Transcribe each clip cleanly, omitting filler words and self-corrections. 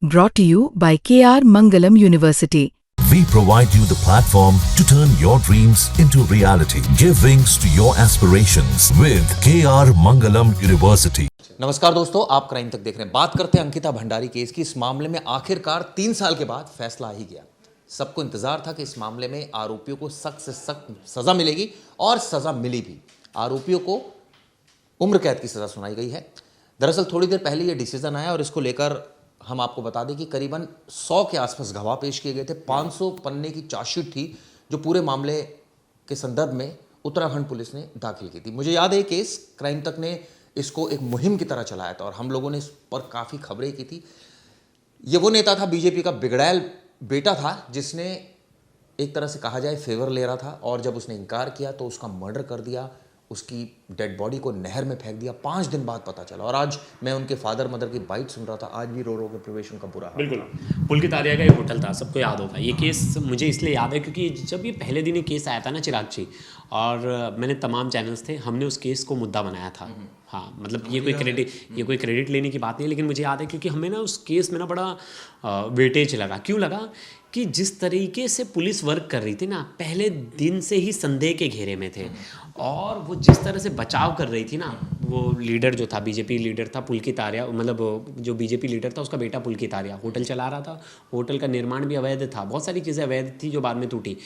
Brought to you by KR Mangalam University. We provide you the platform to turn your dreams into reality. Give wings to your aspirations with KR Mangalam University. नमस्कार दोस्तों, आप crime तक देख रहे हैं। बात करते हैं अंकिता भंडारी केस की। इस मामले में आखिरकार 3 साल के बाद फैसला आ ही गया। सबको इंतजार था कि इस मामले में आरोपियों को सख्त से सख्त सजा मिलेगी और सजा मिली भी। आरोपियों को उम्र कैद की सजा सुनाई गई है। दरअसल थोड़ी देर पहले ये डिसीजन आया और इसको लेकर हम आपको बता दें कि करीबन 100 के आसपास गवाह पेश किए गए थे। 500 पन्ने की चार्जशीट थी जो पूरे मामले के संदर्भ में उत्तराखंड पुलिस ने दाखिल की थी। मुझे याद है केस क्राइम तक ने इसको एक मुहिम की तरह चलाया था और हम लोगों ने इस पर काफ़ी खबरें की थी। ये वो नेता था, बीजेपी का बिगड़ैल बेटा था, जिसने एक तरह से कहा जाए फेवर ले रहा था और जब उसने इनकार किया तो उसका मर्डर कर दिया, उसकी डेड बॉडी को नहर में फेंक दिया। 5 दिन बाद पता चला। और आज मैं उनके फादर मदर की बाइट सुन रहा था, आज भी रो रो के प्रवेश उनका बुरा हाल। बिल्कुल। पुलकित आर्या का एक होटल था, सबको याद होगा। ये केस मुझे इसलिए याद है क्योंकि जब ये पहले दिन ये केस आया था ना चिराग जी, और मैंने तमाम चैनल्स थे, हमने उस केस को मुद्दा बनाया था। हाँ, मतलब ये कोई क्रेडिट लेने की बात नहीं, लेकिन मुझे याद है क्योंकि हमें ना उस केस में ना बड़ा वेटेज लगा। क्यों लगा कि जिस तरीके से पुलिस वर्क कर रही थी ना, पहले दिन से ही संदेह के घेरे में थे और वो जिस तरह से बचाव कर रही थी ना, वो लीडर जो था, बीजेपी लीडर था पुलकित आर्या, मतलब जो बीजेपी लीडर था उसका बेटा पुलकित आर्या होटल चला रहा था। होटल का निर्माण भी अवैध था, बहुत सारी चीज़ें अवैध थी जो बाद में टूटी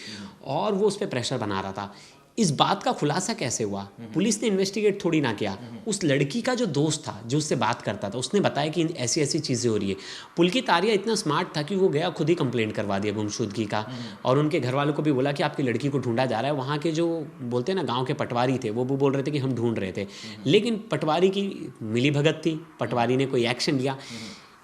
और वो उस पर प्रेशर बना रहा था। इस बात का खुलासा कैसे हुआ? पुलिस ने इन्वेस्टिगेट थोड़ी ना किया। उस लड़की का जो दोस्त था जो उससे बात करता था, उसने बताया कि ऐसी ऐसी चीज़ें हो रही है। पुलकित आर्या इतना स्मार्ट था कि वो गया खुद ही कंप्लेंट करवा दिया गुमशुदगी का और उनके घर वालों को भी बोला कि आपकी लड़की को ढूंढा जा रहा है। वहाँ के जो बोलते हैं ना गाँव के पटवारी थे, वो भी बोल रहे थे कि हम ढूंढ रहे थे, लेकिन पटवारी की मिली भगत थी, पटवारी ने कोई एक्शन लिया।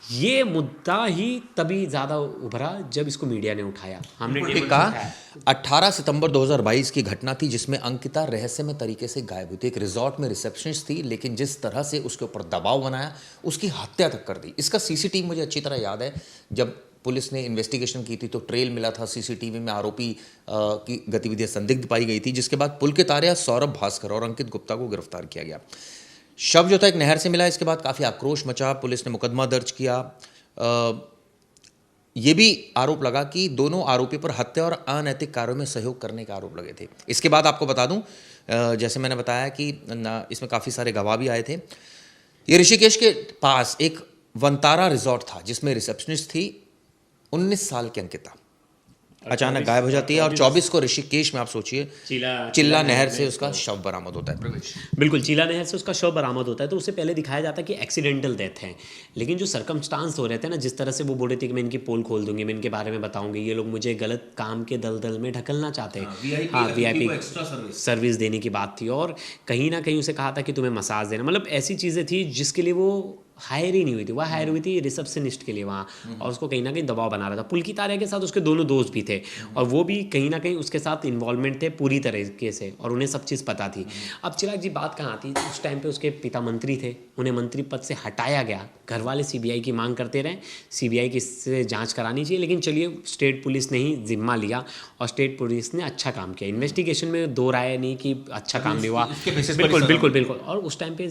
ये मुद्दा ही तभी ज़्यादा उभरा जब इसको मीडिया ने उठाया। हमने कहा 18 सितंबर 2022 की घटना थी जिसमें अंकिता रहस्यमय तरीके से गायब हुई थी। एक रिजॉर्ट में रिसेप्शनिस्ट थी, लेकिन जिस तरह से उसके ऊपर दबाव बनाया, उसकी हत्या तक कर दी। इसका सीसीटीवी मुझे अच्छी तरह याद है। जब पुलिस ने इन्वेस्टिगेशन की थी तो ट्रेल मिला था सीसीटीवी में, आरोपी की गतिविधियां संदिग्ध पाई गई थी, जिसके बाद पुलकित आर्या, सौरभ भास्कर और अंकित गुप्ता को गिरफ्तार किया गया। शव जो था एक नहर से मिला। इसके बाद काफ़ी आक्रोश मचा, पुलिस ने मुकदमा दर्ज किया। ये भी आरोप लगा कि दोनों आरोपी पर हत्या और अनैतिक कार्यों में सहयोग करने के आरोप लगे थे। इसके बाद आपको बता दूं, जैसे मैंने बताया कि इसमें काफ़ी सारे गवाह भी आए थे। ये ऋषिकेश के पास एक वंतारा रिजॉर्ट था जिसमें रिसेप्शनिस्ट थी 19 साल की अंकिता, अचानक गायब हो जाती है और 24 को ऋषिकेश में आप सोचिए चिल्ला नहर से उसका शव बरामद होता है। बिल्कुल, चिल्ला नहर से उसका शव बरामद होता है। तो उससे पहले दिखाया जाता है कि एक्सीडेंटल डेथ है, लेकिन जो सर्कमस्टांस हो रहे थे ना, जिस तरह से वो बोल रहे थे कि मैं इनकी पोल खोल दूंगी, मैं इनके बारे में बताऊंगी, ये लोग मुझे गलत काम के दलदल में ढकलना चाहते हैं। हाँ, वीआईपी सर्विस देने की बात थी और कहीं ना कहीं उसे कहा था कि तुम्हें मसाज देना, मतलब ऐसी चीज़ें थी जिसके लिए वो हायर ही नहीं हुई थी। वह हायर हुई थी रिसेप्शनिस्ट के लिए वहाँ, और उसको कहीं ना कहीं दबाव बना रहा था। पुलकित आर्या के साथ उसके दोनों दोस्त भी थे और वो भी कहीं ना कहीं उसके साथ इन्वॉल्वमेंट थे पूरी तरीके से और उन्हें सब चीज़ पता थी। अब चिराग जी, बात कहाँ थी? उस टाइम पे उसके पिता मंत्री थे, उन्हें मंत्री पद से हटाया गया। घर वाले सीबीआई की मांग करते रहे, सीबीआई की इससे जाँच करानी चाहिए, लेकिन चलिए स्टेट पुलिस ने ही जिम्मा लिया और स्टेट पुलिस ने अच्छा काम किया। इन्वेस्टिगेशन में दो राय नहीं कि अच्छा काम नहीं हुआ। बिल्कुल। और उस टाइम पे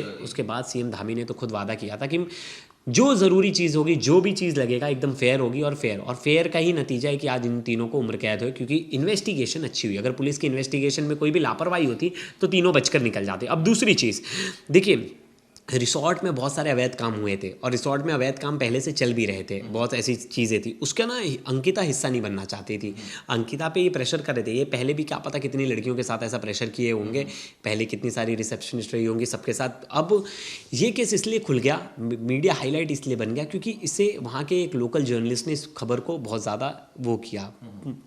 उसके बाद सीएम धामी ने तो खुद वादा किया था कि जो ज़रूरी चीज़ होगी, जो भी चीज़ लगेगा एकदम फेयर होगी और फेयर का ही नतीजा है कि आज इन तीनों को उम्र कैद हुई, क्योंकि इन्वेस्टिगेशन अच्छी हुई। अगर पुलिस की इन्वेस्टिगेशन में कोई भी लापरवाही होती तो तीनों बचकर निकल जाते। अब दूसरी चीज़ देखिए, रिसोर्ट में बहुत सारे अवैध काम हुए थे और रिसोर्ट में अवैध काम पहले से चल भी रहे थे, बहुत ऐसी चीज़ें थी। उसका ना अंकिता हिस्सा नहीं बनना चाहती थी, अंकिता पे ये प्रेशर कर रहे थे। ये पहले भी क्या पता कितनी लड़कियों के साथ ऐसा प्रेशर किए होंगे, पहले कितनी सारी रिसेप्शनिस्ट रही होंगी सबके साथ। अब ये केस इसलिए खुल गया, मीडिया हाईलाइट इसलिए बन गया क्योंकि इससे वहाँ के एक लोकल जर्नलिस्ट ने इस खबर को बहुत ज़्यादा वो किया,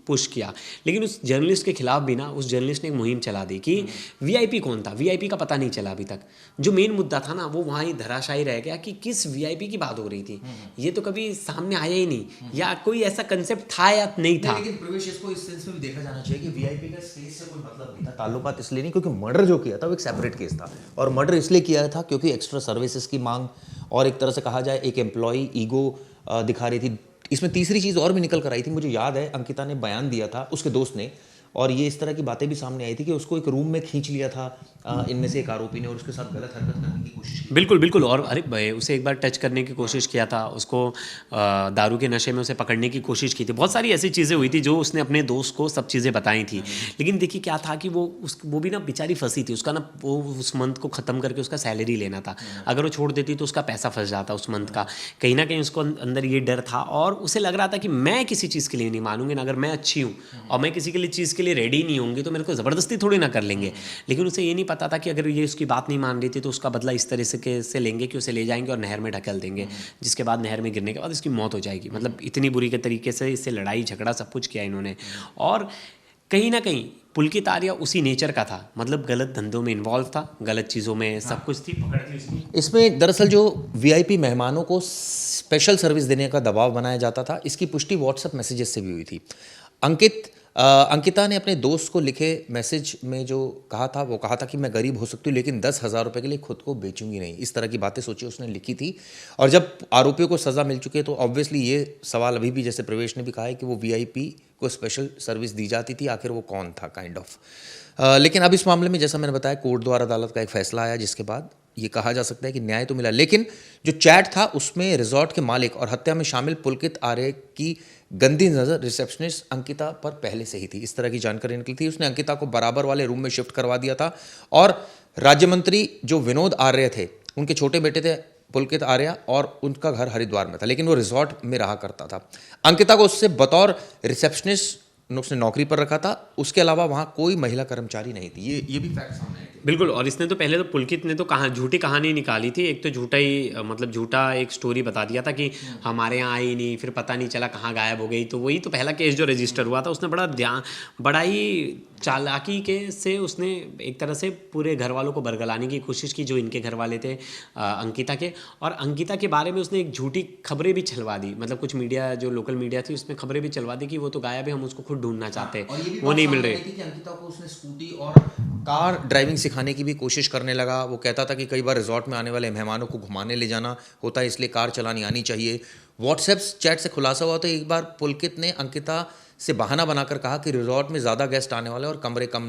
पुश किया। लेकिन उस जर्नलिस्ट के खिलाफ भी ना उस जर्नलिस्ट ने एक मुहिम चला दी कि वीआईपी कौन था। वीआईपी का पता नहीं चला अभी तक। जो मेन मुद्दा था ना वो वहाँ ही धराशायी रह गया कि किस वीआईपी की बात हो रही थी। ये तो कभी सामने आया ही नहीं, या कोई ऐसा कंसेप्ट था या नहीं था। लेकिन प्रवेश, इसको इस सेंस में भी देखा जाना चाहिए कि वीआईपी का स्टेज से कोई मतलब नहीं था, ताल्लुकात इसलिए नहीं क्योंकि मर्डर जो किया था वो एक सेपरेट केस था और मर्डर इसलिए किया था क्योंकि एक्स्ट्रा सर्विसेज की मांग और एक तरह से कहा जाए एक एम्प्लॉई ईगो दिखा रही थी। इसमें तीसरी चीज़ और भी निकल कर आई थी। मुझे याद है अंकिता ने बयान दिया था, उसके दोस्त ने, और ये इस तरह की बातें भी सामने आई थी कि उसको एक रूम में खींच लिया था इनमें से एक आरोपी ने और उसके साथ गलत हरकत करने की कोशिश की। बिल्कुल बिल्कुल। और अरे भाई, उसे एक बार टच करने की कोशिश किया था, उसको दारू के नशे में उसे पकड़ने की कोशिश की थी। बहुत सारी ऐसी चीज़ें हुई थी जो उसने अपने दोस्त को सब चीज़ें बताई थी। लेकिन देखिए क्या था कि वो भी ना बेचारी फंसी थी। उसका ना वो उस मंथ को ख़त्म करके उसका सैलरी लेना था। अगर वो छोड़ देती तो उसका पैसा फंस जाता उस मंथ का। कहीं ना कहीं उसको अंदर ये डर था और उसे लग रहा था कि मैं किसी चीज़ के लिए नहीं मानूंगी ना। अगर मैं अच्छी हूँ और मैं किसी के लिए चीज़ के लिए रेडी नहीं होंगी तो मेरे को ज़बरदस्ती थोड़ी ना कर लेंगे। लेकिन उसे ये नहीं पता था कि अगर ये उसकी बात नहीं मान रही थी तो उसका बदला इस तरह से लेंगे कि उसे ले जाएंगे और नहर में ढकेल देंगे, जिसके बाद नहर में गिरने के बाद इसकी मौत हो जाएगी। मतलब इतनी बुरी के तरीके से इससे लड़ाई झगड़ा सब कुछ किया इन्होंने। और कहीं ना कहीं पुलकित आर्या उसी नेचर का था, मतलब गलत धंधों में इन्वॉल्व था, गलत चीज़ों में सब कुछ थी, पकड़ थी उसकी। इसमें दरअसल जो वीआईपी मेहमानों को स्पेशल सर्विस देने का दबाव बनाया जाता था, इसकी पुष्टि व्हाट्सएप मैसेजेस से भी हुई थी। अंकिता ने अपने दोस्त को लिखे मैसेज में जो कहा था वो कहा था कि मैं गरीब हो सकती हूँ लेकिन 10,000 रुपये के लिए खुद को बेचूंगी नहीं। इस तरह की बातें सोची उसने लिखी थी। और जब आरोपियों को सज़ा मिल चुकी है तो ऑब्वियसली ये सवाल अभी भी, जैसे प्रवेश ने भी कहा है, कि वो वीआईपी को स्पेशल सर्विस दी जाती थी, आखिर वो कौन था काइंड ऑफ। लेकिन अब इस मामले में जैसा मैंने बताया कोर्ट द्वारा अदालत का एक फैसला आया जिसके बाद ये कहा जा सकता है कि न्याय तो मिला। लेकिन जो चैट था उसमें रिजॉर्ट के मालिक और हत्या में शामिल पुलकित आर्य की गंदी नज़र रिसेप्शनिस्ट अंकिता पर पहले से ही थी। इस तरह की जानकारी निकली थी। उसने अंकिता को बराबर वाले रूम में शिफ्ट करवा दिया था और राज्य मंत्री जो विनोद आर्य थे उनके छोटे बेटे थे पुलकित आर्य और उनका घर हरिद्वार में था, लेकिन वो रिजॉर्ट में रहा करता था। अंकिता को उससे बतौर रिसेप्शनिस्ट उसने नौकरी पर रखा था। उसके अलावा वहाँ कोई महिला कर्मचारी नहीं थी। ये भी फैक्ट सामने आए थे। बिल्कुल। और इसने तो पहले तो पुलकित ने तो झूठी कहानी निकाली थी। एक तो झूठा ही मतलब झूठा एक स्टोरी बता दिया था कि हमारे यहाँ आई नहीं, फिर पता नहीं चला कहाँ गायब हो गई। तो वही तो पहला केस जो रजिस्टर हुआ था, उसने बड़ा ही चालाकी के से उसने एक तरह से पूरे घर वालों को बरगलाने की कोशिश की जो इनके घर वाले थे अंकिता के। और अंकिता के बारे में उसने एक झूठी खबरें भी छलवा दी। मतलब कुछ मीडिया जो लोकल मीडिया थी उसमें खबरें भी चलवा दी कि वो तो गायब है, हम उसको खुद ढूंढना चाहते हैं, वो नहीं मिल रहे। अंकिता को उसने स्कूटी और कार ड्राइविंग सिखाने की भी कोशिश करने लगा। वो कहता था कि कई बार रिजॉर्ट में आने वाले मेहमानों को घुमाने ले जाना होता है, इसलिए कार चलानी आनी चाहिए। व्हाट्सएप चैट से खुलासा हुआ तो एक बार पुलकित ने अंकिता से बहाना बनाकर कहा कि रिजॉर्ट में ज़्यादा गेस्ट आने वाले और कमरे कम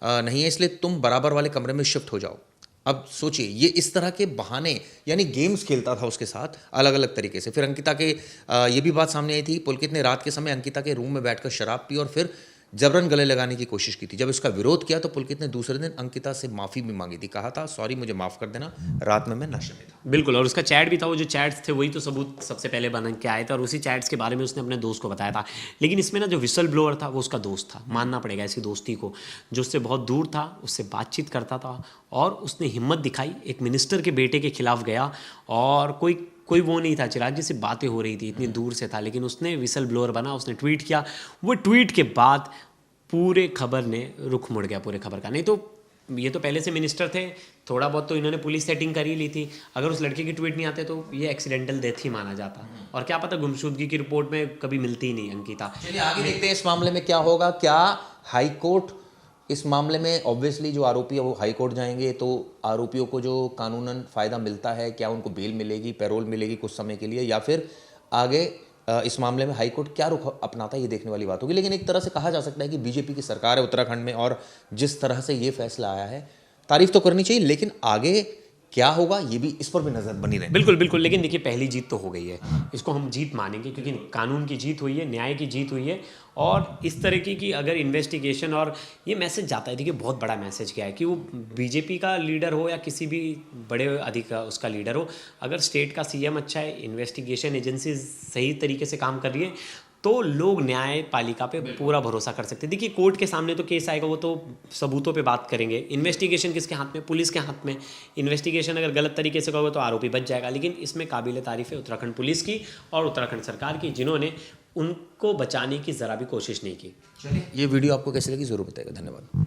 नहीं है, इसलिए तुम बराबर वाले कमरे में शिफ्ट हो जाओ। अब सोचिए, ये इस तरह के बहाने यानी गेम्स खेलता था उसके साथ अलग अलग तरीके से। फिर अंकिता के ये भी बात सामने आई थी, पुलकित ने रात के समय अंकिता के रूम में बैठकर शराब पी और फिर जबरन गले लगाने की कोशिश की थी। जब इसका विरोध किया तो पुलकित ने दूसरे दिन अंकिता से माफ़ी भी मांगी थी। कहा था सॉरी मुझे माफ़ कर देना, रात में मैं नशे में था। बिल्कुल। और उसका चैट भी था, वो जो चैट्स थे वही तो सबूत सबसे पहले बन के आए थे और उसी चैट्स के बारे में उसने अपने दोस्त को बताया था। लेकिन इसमें ना जो विसल ब्लोअर था वो उसका दोस्त था, मानना पड़ेगा इसकी दोस्ती को, जो उससे बहुत दूर था, उससे बातचीत करता था और उसने हिम्मत दिखाई, एक मिनिस्टर के बेटे के खिलाफ गया और कोई वो नहीं था, चिराग जी से बातें हो रही थी, इतनी दूर से था, लेकिन उसने विसल ब्लोअर बना, उसने ट्वीट किया। वो ट्वीट के बाद पूरे खबर ने रुख मुड़ गया, पूरे खबर का। नहीं तो ये तो पहले से मिनिस्टर थे, थोड़ा बहुत तो इन्होंने पुलिस सेटिंग कर ही ली थी। अगर उस लड़के की ट्वीट नहीं आते तो ये एक्सीडेंटल डेथ ही माना जाता। और क्या पता गुमशुदगी की रिपोर्ट में कभी मिलती ही नहीं अंकिता। चलिए आगे देखते हैं इस मामले में क्या होगा। क्या हाई कोर्ट इस मामले में, ऑब्वियसली जो आरोपी है वो हाई कोर्ट जाएंगे तो आरोपियों को जो कानूनन फ़ायदा मिलता है, क्या उनको बेल मिलेगी, पैरोल मिलेगी कुछ समय के लिए, या फिर आगे इस मामले में हाई कोर्ट क्या रुख अपनाता है, ये देखने वाली बात होगी। लेकिन एक तरह से कहा जा सकता है कि बीजेपी की सरकार है उत्तराखंड में और जिस तरह से ये फैसला आया है तारीफ तो करनी चाहिए, लेकिन आगे क्या होगा ये भी, इस पर भी नज़र बनी रहे। बिल्कुल बिल्कुल। लेकिन देखिए पहली जीत तो हो गई है, इसको हम जीत मानेंगे क्योंकि कानून की जीत हुई है, न्याय की जीत हुई है। और इस तरीके की अगर इन्वेस्टिगेशन और ये मैसेज जाता है, देखिए बहुत बड़ा मैसेज क्या है कि वो बीजेपी का लीडर हो या किसी भी बड़े उसका लीडर हो, अगर स्टेट का सीएम अच्छा है, इन्वेस्टिगेशन एजेंसी सही तरीके से काम कर रही है तो लोग न्यायपालिका पे पूरा भरोसा कर सकते हैं। देखिए कोर्ट के सामने तो केस आएगा, वो तो सबूतों पे बात करेंगे। इन्वेस्टिगेशन किसके हाथ में? पुलिस के हाथ में। इन्वेस्टिगेशन अगर गलत तरीके से करोगे तो आरोपी बच जाएगा। लेकिन इसमें काबिल तारीफ है उत्तराखंड पुलिस की और उत्तराखंड सरकार की, जिन्होंने उनको बचाने की ज़रा भी कोशिश नहीं की। चलिए, ये वीडियो आपको कैसे लगी ज़रूर बताइएगा। धन्यवाद।